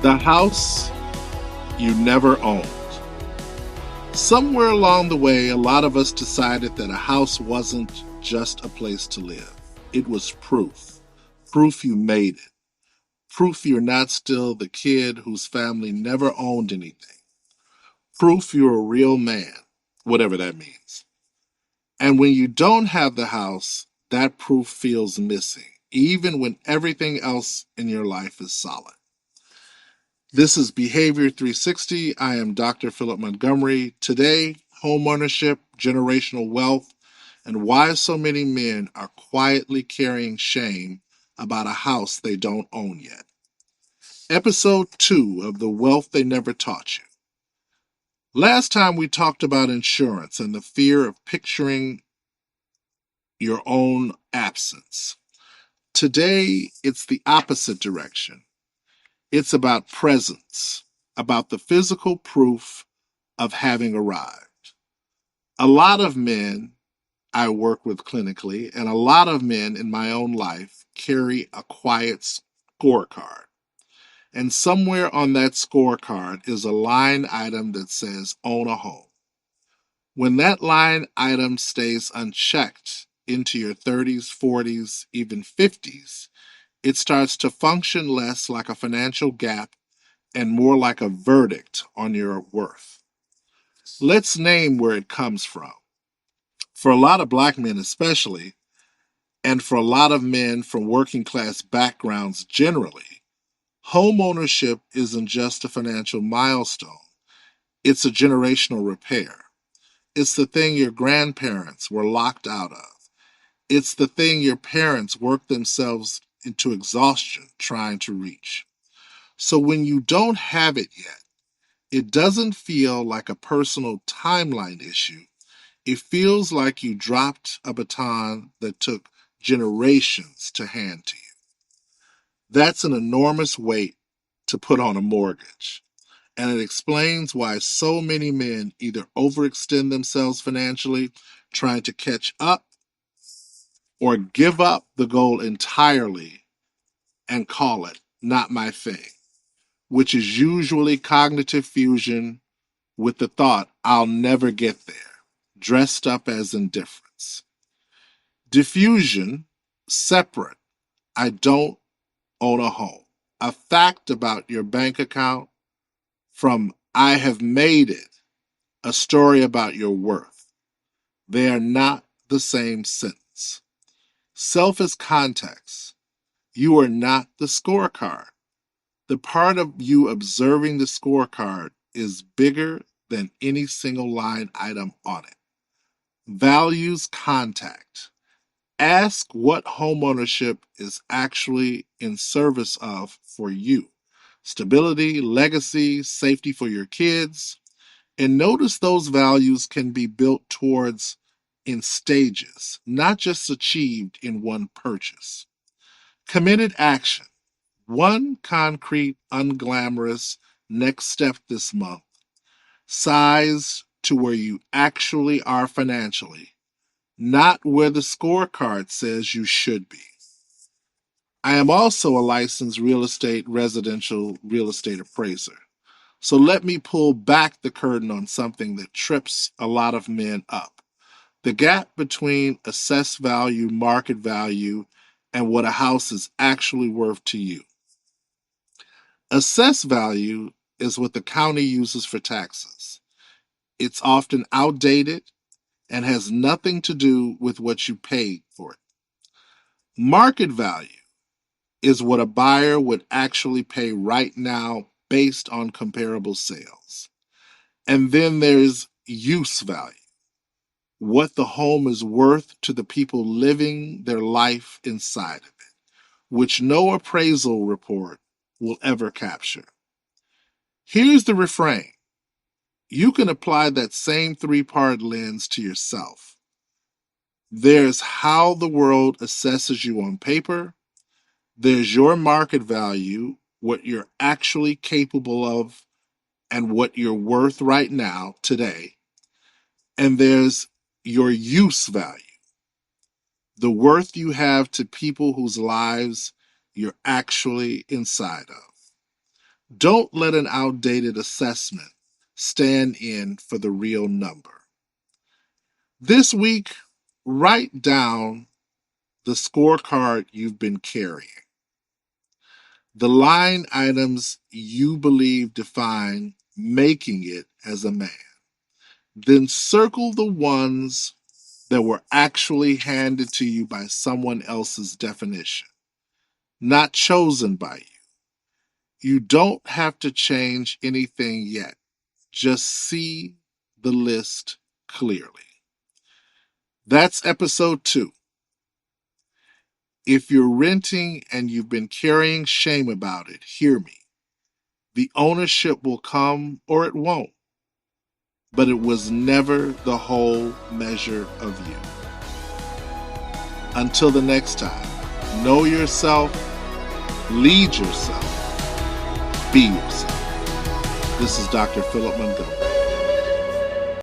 The house you never owned. Somewhere along the way, a lot of us decided that a house wasn't just a place to live. It was proof. Proof you made it. Proof you're not still the kid whose family never owned anything. Proof you're a real man, whatever that means. And when you don't have the house, that proof feels missing, even when everything else in your life is solid. This is Behavior 360. I am Dr. Philip Montgomery. Today, homeownership, generational wealth, and why so many men are quietly carrying shame about a house they don't own yet. Episode 2 of The Wealth They Never Taught You. Last time we talked about insurance and the fear of picturing your own absence. Today, it's the opposite direction. It's about presence, about the physical proof of having arrived. A lot of men I work with clinically, and a lot of men in my own life carry a quiet scorecard. And somewhere on that scorecard is a line item that says own a home. When that line item stays unchecked into your 30s, 40s, even 50s, it starts to function less like a financial gap and more like a verdict on your worth. Let's name where it comes from. For a lot of black men especially, and for a lot of men from working class backgrounds generally, home ownership isn't just a financial milestone. It's a generational repair. It's the thing your grandparents were locked out of. It's the thing your parents worked themselves into exhaustion trying to reach. So when you don't have it yet, it doesn't feel like a personal timeline issue. It feels like you dropped a baton that took generations to hand to you. That's an enormous weight to put on a mortgage. And it explains why so many men either overextend themselves financially, trying to catch up, or give up the goal entirely and call it not my thing, which is usually cognitive fusion with the thought, I'll never get there, dressed up as indifference. Diffusion, separate, I don't own a home. A fact about your bank account from I have made it, a story about your worth. They are not the same sentence. Self is context. You are not the scorecard. The part of you observing the scorecard is bigger than any single line item on it. Values contact. Ask what homeownership is actually in service of for you. Stability, legacy, safety for your kids. And notice those values can be built towards in stages, not just achieved in one purchase. Committed action. One concrete, unglamorous next step this month. Size to where you actually are financially, not where the scorecard says you should be. I am also a licensed residential real estate appraiser. So let me pull back the curtain on something that trips a lot of men up. The gap between assessed value, market value, and what a house is actually worth to you. Assessed value is what the county uses for taxes. It's often outdated and has nothing to do with what you paid for it. Market value is what a buyer would actually pay right now based on comparable sales. And then there's use value, what the home is worth to the people living their life inside of it, which no appraisal report will ever capture. Here's the refrain. You can apply that same three-part lens to yourself. There's how the world assesses you on paper. There's your market value, what you're actually capable of, and what you're worth right now, today. And there's your use value, the worth you have to people whose lives you're actually inside of. Don't let an outdated assessment stand in for the real number. This week, write down the scorecard you've been carrying, the line items you believe define making it as a man. Then circle the ones that were actually handed to you by someone else's definition, not chosen by you. You don't have to change anything yet. Just see the list clearly. That's episode 2. If you're renting and you've been carrying shame about it, hear me. The ownership will come or it won't, but it was never the whole measure of you. Until the next time, know yourself, lead yourself, be yourself. This is Dr. Philip Montgomery.